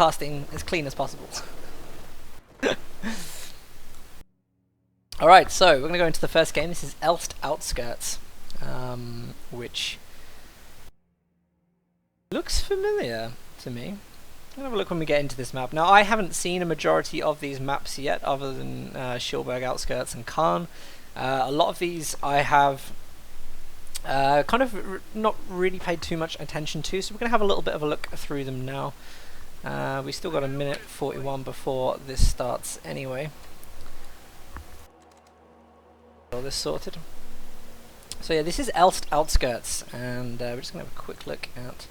casting as clean as possible. Alright, so we're going to go into the first game. This is Elst Outskirts, which looks familiar to me. I'll have a look when we get into this map. Now, I haven't seen a majority of these maps yet, other than Schilberg Outskirts and Khan. A lot of these I have kind of not really paid too much attention to, so we're going to have a little bit of a look through them now. We still got a minute 41 before this starts anyway. All this sorted. So yeah, this is Elst Outskirts, and we're just going to have a quick look at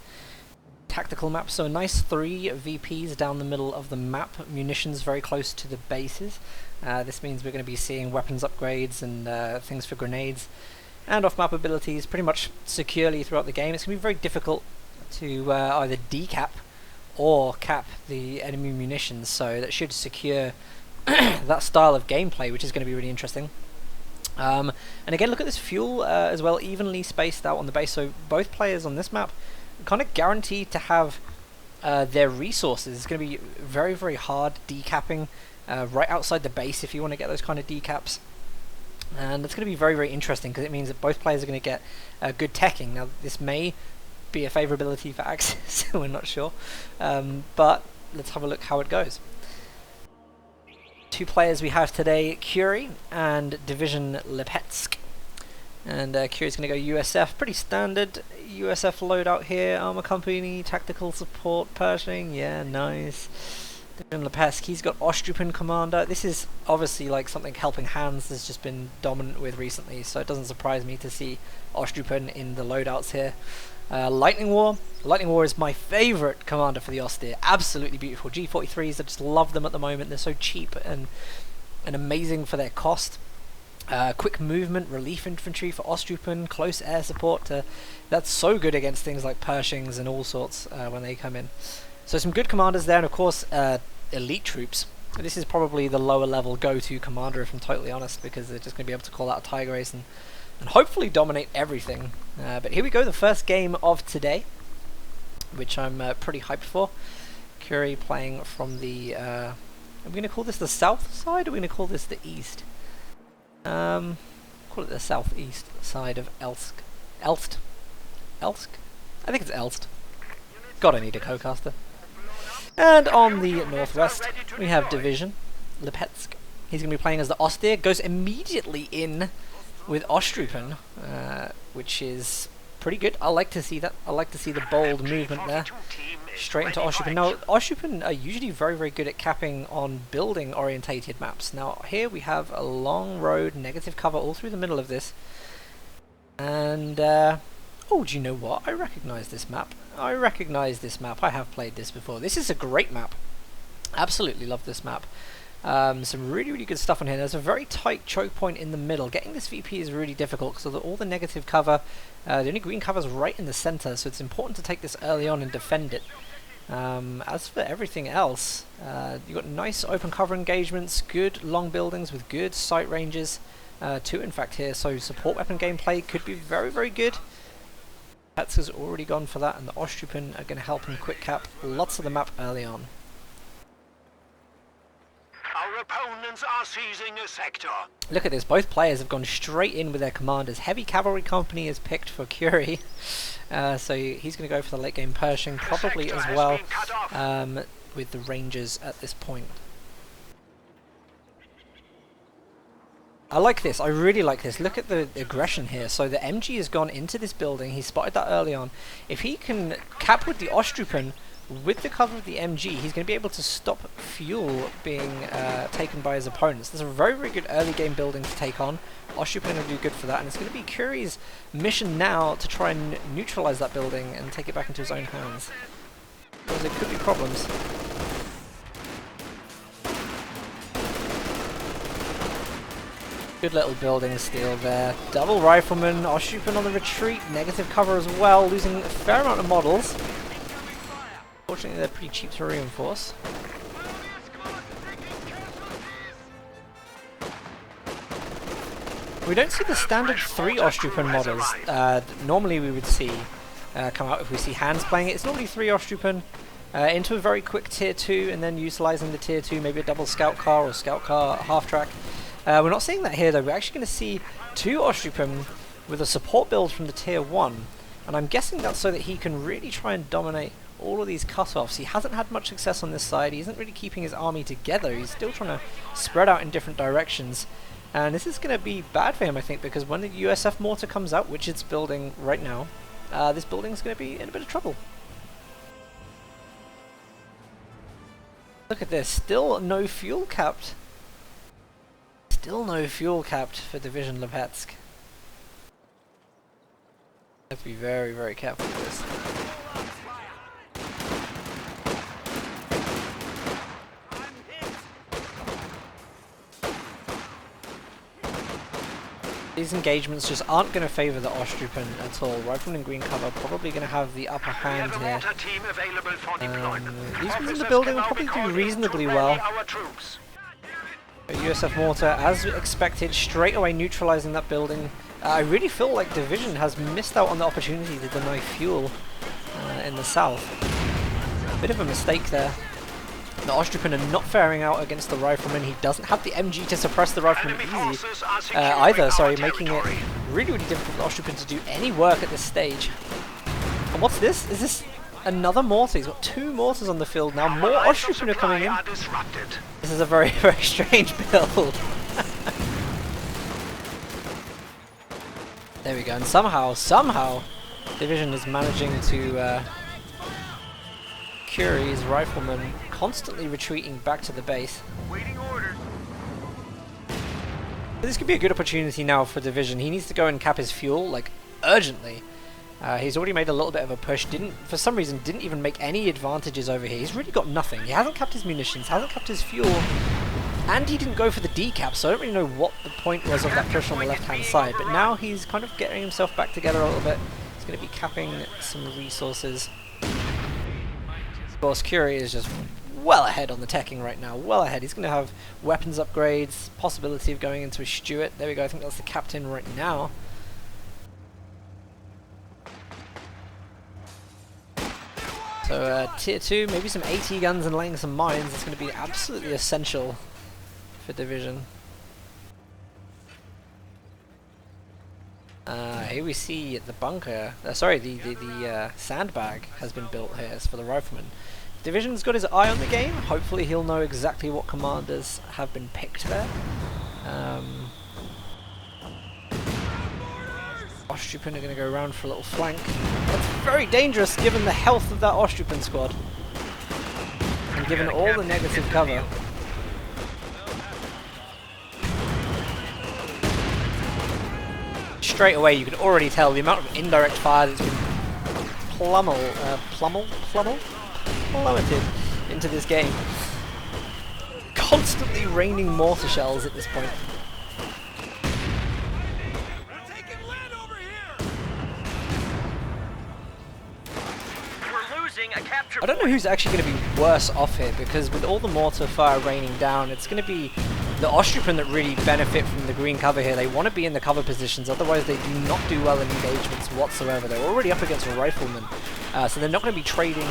tactical maps. So a nice 3 VPs down the middle of the map, munitions very close to the bases. This means we're going to be seeing weapons upgrades and things for grenades and off-map abilities pretty much securely throughout the game. It's going to be very difficult to either decap or cap the enemy munitions, so that should secure that style of gameplay, which is going to be really interesting. And again, look at this fuel as well, evenly spaced out on the base, so both players on this map kind of guaranteed to have their resources. It's going to be very, very hard decapping right outside the base if you want to get those kind of decaps. And it's going to be very, very interesting because it means that both players are going to get good teching. Now, this may be a favorability for Axis, we're not sure, but let's have a look how it goes. 2 players we have today, Cuiry and Division Lipetsk. And Cuiry's going to go USF, pretty standard USF loadout here, armor company, tactical support, Pershing, yeah, nice. Division Lipetsk, he's got Ostrupen Commander. This is obviously like something Helping Hands has just been dominant with recently, so it doesn't surprise me to see Ostrupen in the loadouts here. Lightning War. Lightning War is my favourite commander for the Austere. Absolutely beautiful. G43s, I just love them at the moment. They're so cheap and amazing for their cost. Quick movement, relief infantry for Ostrupen, close air support. That's so good against things like Pershings and all sorts when they come in. So some good commanders there, and of course elite troops. This is probably the lower level go-to commander, if I'm totally honest, because they're just going to be able to call out a Tiger Ace and hopefully dominate everything. But here we go, the first game of today, which I'm pretty hyped for. Cuiry playing from the, are we going to call this the south side, or are we going to call this the east? Call it the southeast side of Elsk. Elst? Elsk? I think it's Elst. God, I need a co-caster. And on the northwest, we have Division Lipetsk. He's going to be playing as the Austere, goes immediately in with Ostrupen, which is pretty good. I like to see that. I like to see the bold movement there. Straight into Ostrupen. Now, Ostrupen are usually very, very good at capping on building orientated maps. Now, here we have a long road, negative cover all through the middle of this. And, oh, do you know what? I recognise this map. I recognise this map. I have played this before. This is a great map. Absolutely love this map. Some really, really good stuff on here. There's a very tight choke point in the middle. Getting this VP is really difficult because of all the negative cover. The only green cover is right in the center, so it's important to take this early on and defend it. As for everything else, you've got nice open cover engagements, good long buildings with good sight ranges, 2 in fact here, so support weapon gameplay could be very, very good. Petz has already gone for that, and the Ostrupen are going to help him quick cap lots of the map early on. Our opponents are seizing a sector. Look at this, both players have gone straight in with their commanders. Heavy Cavalry Company is picked for Cuiry, so he's going to go for the late game Pershing probably as well, with the Rangers at this point. I like this, I really like this. Look at the aggression here. So the MG has gone into this building, he spotted that early on. If he can cap with the Ostrupen with the cover of the MG, he's going to be able to stop fuel being taken by his opponents. There's a very, very good early game building to take on. Ostrupen will do good for that, and it's going to be Cuiry's mission now to try and neutralize that building and take it back into his own hands, because there could be problems. Good little building steal there. Double rifleman, Ostrupen on the retreat, negative cover as well, losing a fair amount of models. Fortunately, they're pretty cheap to reinforce. We don't see the standard 3 Ostrupen models normally we would see come out if we see Hands playing it. It's normally 3 Ostrupen, into a very quick tier 2 and then utilising the tier 2, maybe a double scout car or scout car half track. We're not seeing that here though. We're actually going to see 2 Ostrupen with a support build from the tier 1, and I'm guessing that's so that he can really try and dominate all of these cutoffs. He hasn't had much success on this side. He isn't really keeping his army together. He's still trying to spread out in different directions. And this is going to be bad for him, I think, because when the USF mortar comes out, which it's building right now, this building is going to be in a bit of trouble. Look at this. Still no fuel capped. Still no fuel capped for Division Lipetsk. Have to be very, very careful with this. These engagements just aren't going to favour the Ostrupen at all. Rifleman in green cover probably going to have the upper hand here. These ones in the building will probably do reasonably well. USF mortar, as expected, straight away neutralising that building. I really feel like Division has missed out on the opportunity to deny fuel in the south. Bit of a mistake there. The Ostrupen are not faring out against the Rifleman. He doesn't have the MG to suppress the Rifleman either, sorry, making it really, really difficult for the Ostrupen to do any work at this stage. And what's this? Is this another mortar? He's got 2 mortars on the field now. More Ostrupen are coming in. This is a very, very strange build. There we go, and somehow, Division is managing to Cuiry's Rifleman constantly retreating back to the base. This could be a good opportunity now for Division. He needs to go and cap his fuel, like, urgently. He's already made a little bit of a push, for some reason didn't even make any advantages over here. He's really got nothing. He hasn't capped his munitions, hasn't capped his fuel, and he didn't go for the decap, so I don't really know what the point was of that push on the left-hand side. But now he's kind of getting himself back together a little bit. He's going to be capping some resources. Of course, Cuiry is just well ahead on the teching right now, well ahead. He's going to have weapons upgrades, possibility of going into a Stuart. There we go, I think that's the captain right now. So tier 2, maybe some AT guns and laying some mines is going to be absolutely essential for Division. Here we see the bunker, sorry, the sandbag has been built here. It's for the Rifleman. Division's got his eye on the game. Hopefully he'll know exactly what commanders have been picked there. Ostrupen are going to go around for a little flank. That's very dangerous given the health of that Ostrupen squad. And given all the negative cover. Straight away you can already tell the amount of indirect fire that's been plummeted into this game. Constantly raining mortar shells at this point. I don't know who's actually going to be worse off here, because with all the mortar fire raining down, it's going to be the Ostrupen that really benefit from the green cover here. They want to be in the cover positions, otherwise they do not do well in engagements whatsoever. They're already up against a Rifleman, so they're not going to be trading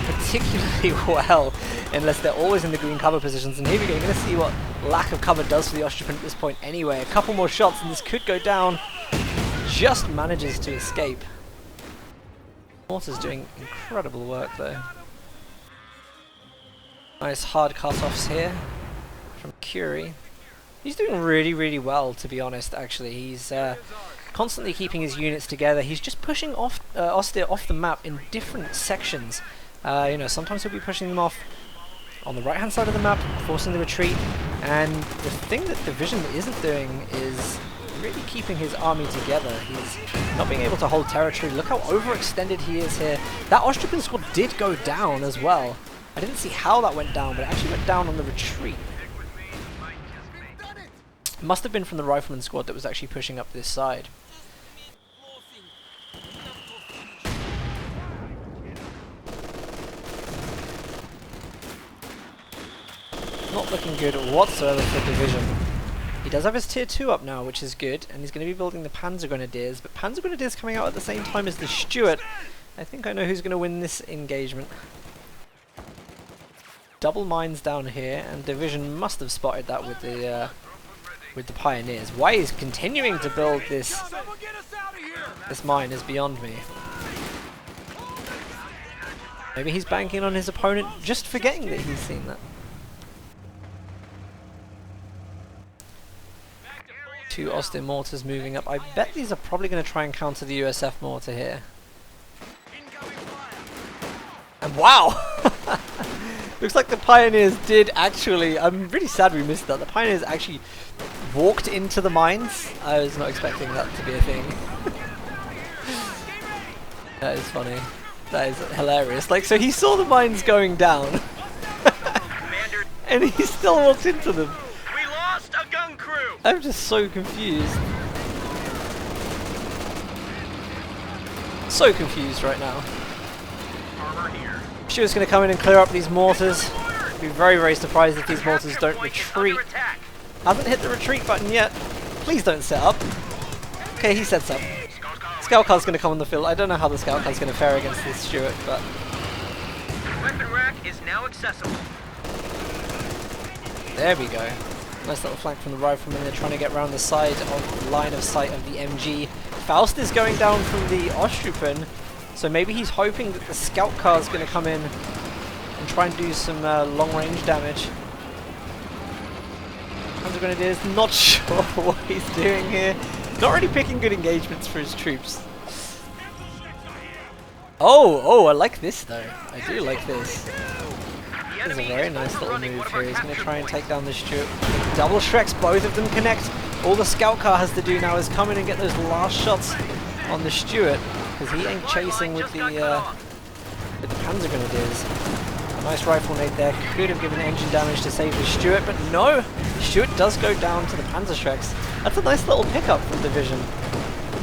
particularly well unless they're always in the green cover positions. And here we go, you're going to see what lack of cover does for the Ostrupen at this point anyway. A couple more shots and this could go down. Just manages to escape. Mortar's doing incredible work though. Nice hard cut-offs here from Cuiry. He's doing really, really well, to be honest, actually. He's constantly keeping his units together. He's just pushing off Ostir off the map in different sections. You know, sometimes he'll be pushing them off on the right-hand side of the map, forcing the retreat. And the thing that Division isn't doing is really keeping his army together. He's not being able to hold territory. Look how overextended he is here. That Ostrupen squad did go down as well. I didn't see how that went down, but it actually went down on the retreat. It must have been from the Rifleman squad that was actually pushing up this side. Not looking good whatsoever for Division. He does have his tier 2 up now, which is good, and he's going to be building the Panzer Grenadiers, but Panzer Grenadiers coming out at the same time as the Stuart. I think I know who's going to win this engagement. double mines down here, and Division must have spotted that with the Pioneers. Why he's continuing to build this mine is beyond me. Maybe he's banking on his opponent just forgetting that he's seen that. 2 Austin mortars moving up. I bet these are probably going to try and counter the USF mortar here. And wow! Looks like the Pioneers did actually... I'm really sad we missed that. The Pioneers actually walked into the mines. I was not expecting that to be a thing. That is funny. That is hilarious. Like, so he saw the mines going down. And he still walked into them. We lost a gun crew. I'm just so confused. So confused right now. Armor here. She was going to come in and clear up these mortars. I'd be very, very surprised if these mortars don't retreat. Hasn't hit the retreat button yet. Please don't set up. Okay, he sets up. Scout car's going to come on the field. I don't know how the scout car's going to fare against this Stuart, but... Weapon rack is now accessible. There we go. Nice little flank from the rifleman. They're trying to get around the side of the line of sight of the MG. Faust is going down from the Ostrupen. So maybe he's hoping that the scout car is going to come in and try and do some long-range damage. Panzer Grenadiers, not sure what he's doing here. Not really picking good engagements for his troops. Oh, I like this though. I do like this. This is a very nice little move here. He's going to try and take down this Stuart. Double Shreks, both of them connect. All the scout car has to do now is come in and get those last shots on the Stuart. Because he ain't chasing with the Panzer Grenadiers. A nice rifle nade there. Could have given engine damage to save the Stuart, but no! The Stuart does go down to the Panzer Shreks. That's a nice little pickup from Division.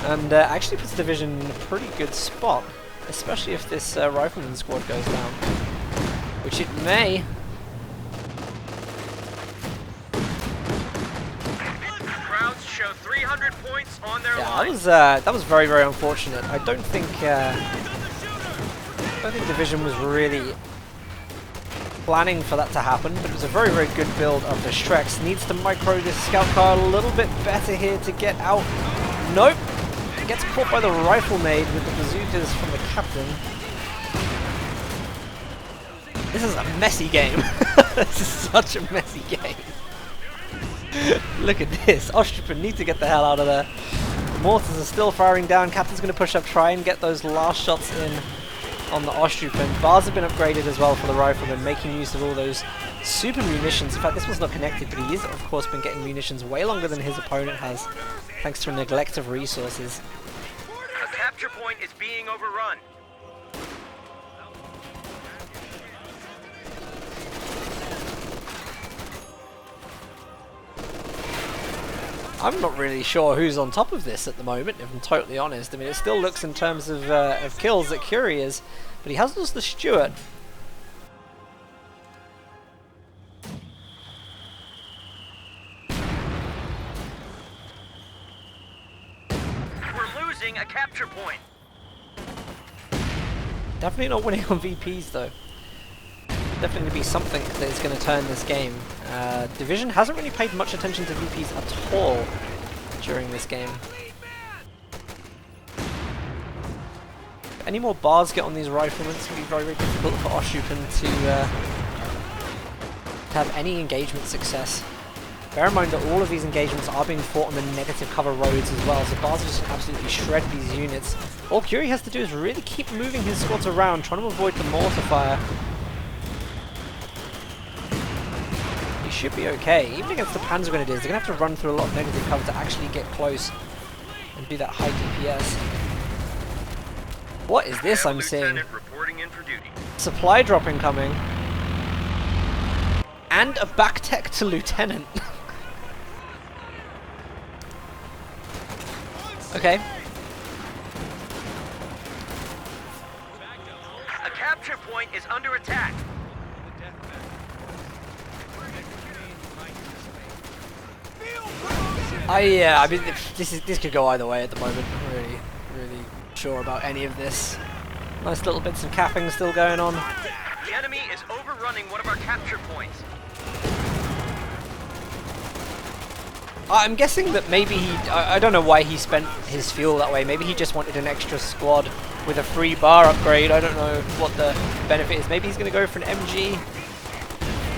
And actually puts Division in a pretty good spot. Especially if this rifleman squad goes down. Which it may. Crowds show 300 points on their line. That was very, very unfortunate. I don't think Division was really planning for that to happen, but it was a very, very good build of the Shreks. Needs to micro this scout car a little bit better here to get out. Nope. Gets caught by the rifle nade with the bazookas from the captain. This is a messy game. This is such a messy game. Look at this. Ostrupen need to get the hell out of there. The mortars are still firing down. Captain's going to push up, try and get those last shots in on the Ostrupen. Bars have been upgraded as well for the rifleman, making use of all those super munitions. In fact, this one's not connected, but he is, of course, been getting munitions way longer than his opponent has, thanks to a neglect of resources. A capture point is being overrun. I'm not really sure who's on top of this at the moment, if I'm totally honest. I mean, it still looks in terms of kills that Cuiry is, but he has lost the Stuart. We're losing a capture point. Definitely not winning on VPs though. Definitely be something that is going to turn this game. Division hasn't really paid much attention to VPs at all during this game. If any more bars get on these riflemen, it's going to be very, very difficult for Ostrupen to have any engagement success. Bear in mind that all of these engagements are being fought on the negative cover roads as well, so bars just absolutely shred these units. All Cuiry has to do is really keep moving his squads around, trying to avoid the mortar fire. Should be okay. Even against the Panzer Grenadiers, they're going to have to run through a lot of negative cover to actually get close and do that high DPS. What is this I'm seeing? Supply drop incoming. And a back tech to Lieutenant. Okay. A capture point is under attack. I mean, this could go either way at the moment. I'm really sure about any of this. Nice little bits of capping still going on. The enemy is overrunning one of our capture points. I'm guessing that maybe I don't know why he spent his fuel that way. Maybe he just wanted an extra squad with a free bar upgrade. I don't know what the benefit is. Maybe he's going to go for an MG.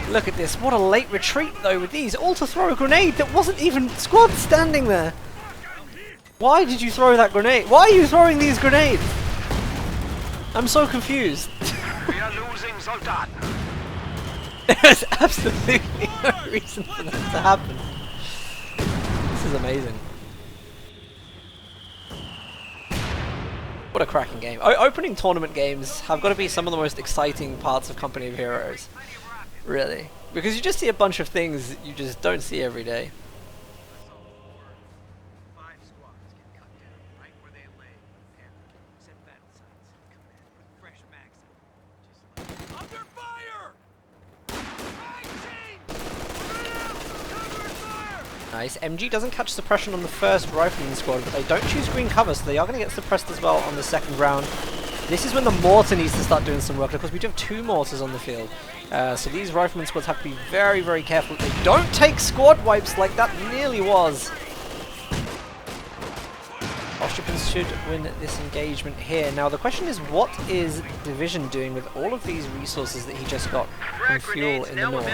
Look at this. What a late retreat, though, with these. All to throw a grenade that wasn't even squad standing there. Why did you throw that grenade? Why are you throwing these grenades? I'm so confused. We are losing Soldat. There's absolutely no reason for that to happen. This is amazing. What a cracking game. Opening tournament games have got to be some of the most exciting parts of Company of Heroes. Really. Because you just see a bunch of things you just don't see every day. Nice. MG doesn't catch suppression on the first rifleman squad, but they don't choose green cover, so they are going to get suppressed as well on the second round. This is when the mortar needs to start doing some work, because we do have 2 mortars on the field. So these rifleman squads have to be very, very careful. They don't take squad wipes like that nearly was. Austrians should win this engagement here. Now the question is, what is Division doing with all of these resources that he just got from fuel in the north?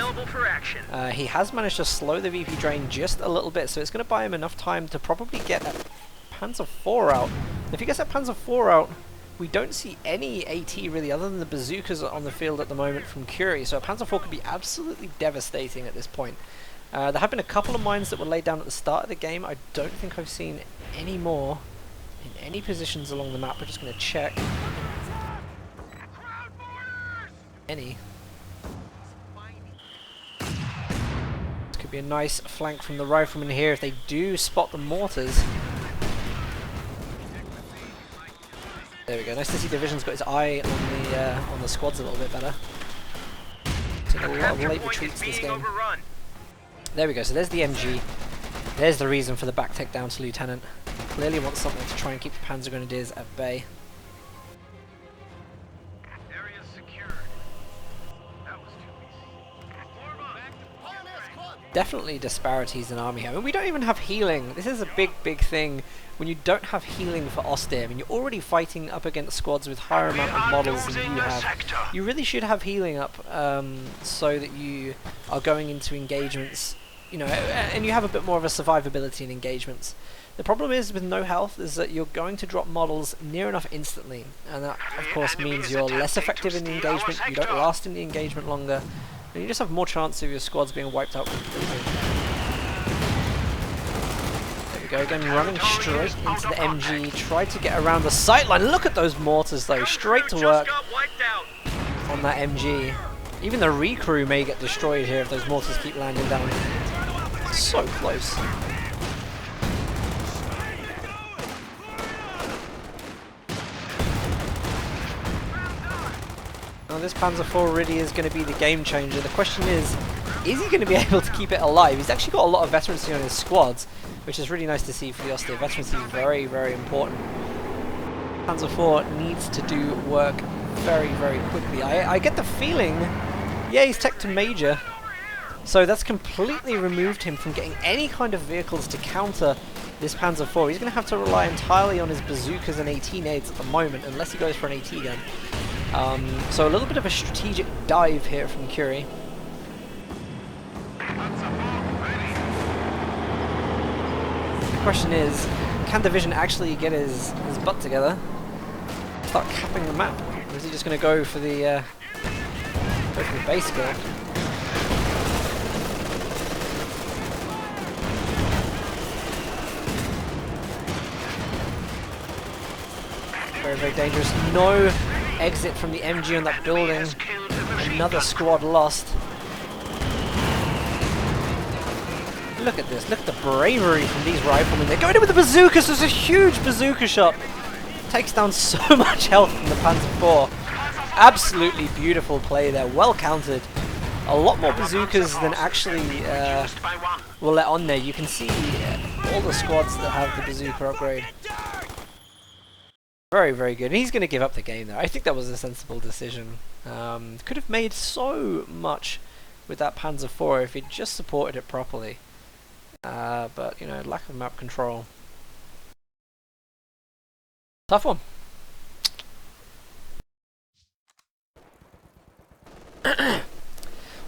He has managed to slow the VP drain just a little bit, so it's going to buy him enough time to probably get that Panzer IV out. If he gets that Panzer IV out, we don't see any AT really other than the bazookas on the field at the moment from Cuiry, so a Panzer IV could be absolutely devastating at this point. There have been a couple of mines that were laid down at the start of the game. I don't think I've seen any more in any positions along the map. We're just going to check. Any. This could be a nice flank from the riflemen here if they do spot the mortars. There we go. Nice to see Division's got his eye on the squads a little bit better. Seeing a lot of late retreats this game. There we go. So there's the MG. There's the reason for the back take down to Lieutenant. Clearly wants something to try and keep the Panzer Grenadiers at bay. Area secured. That was too easy. Definitely disparities in army here. I mean, we don't even have healing. This is a big, big thing when you don't have healing for Oster. I mean, you're already fighting up against squads with higher amount of models than you have. You really should have healing up so that you are going into engagements, you know, and you have a bit more of a survivability in engagements. The problem is with no health is that you're going to drop models near enough instantly, and that of course means you're less effective in the engagement, you don't last in the engagement longer, and you just have more chance of your squads being wiped out completely. There we go, again running straight into the MG, tried to get around the sightline. Look at those mortars though, straight to work on that MG. Even the recrew may get destroyed here if those mortars keep landing down. So close. Now this Panzer IV really is going to be the game changer. The question is he going to be able to keep it alive? He's actually got a lot of veterancy on his squads, which is really nice to see for the Oster. Veterancy is very, very important. Panzer IV needs to do work very, very quickly. I get the feeling, yeah, he's tech to major, so that's completely removed him from getting any kind of vehicles to counter this Panzer IV. He's going to have to rely entirely on his bazookas and AT nades at the moment, unless he goes for an AT gun. So a little bit of a strategic dive here from Cuiry. The question is, can Division actually get his butt together, start capping the map, or is he just going to go for the base kill? Very, very dangerous. No exit from the MG on that building. Another squad lost. Look at this. Look at the bravery from these riflemen. They're going in with the bazookas. There's a huge bazooka shot. Takes down so much health from the Panzer IV. Absolutely beautiful play there. Well counted. A lot more bazookas than actually will let on there. You can see all the squads that have the bazooka upgrade. Very, very good. And he's going to give up the game there. I think that was a sensible decision. Could have made so much with that Panzer IV if he'd just supported it properly. But, you know, lack of map control. Tough one.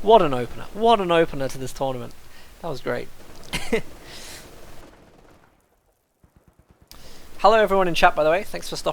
What an opener. What an opener to this tournament. That was great. Hello everyone in chat, by the way. Thanks for stopping.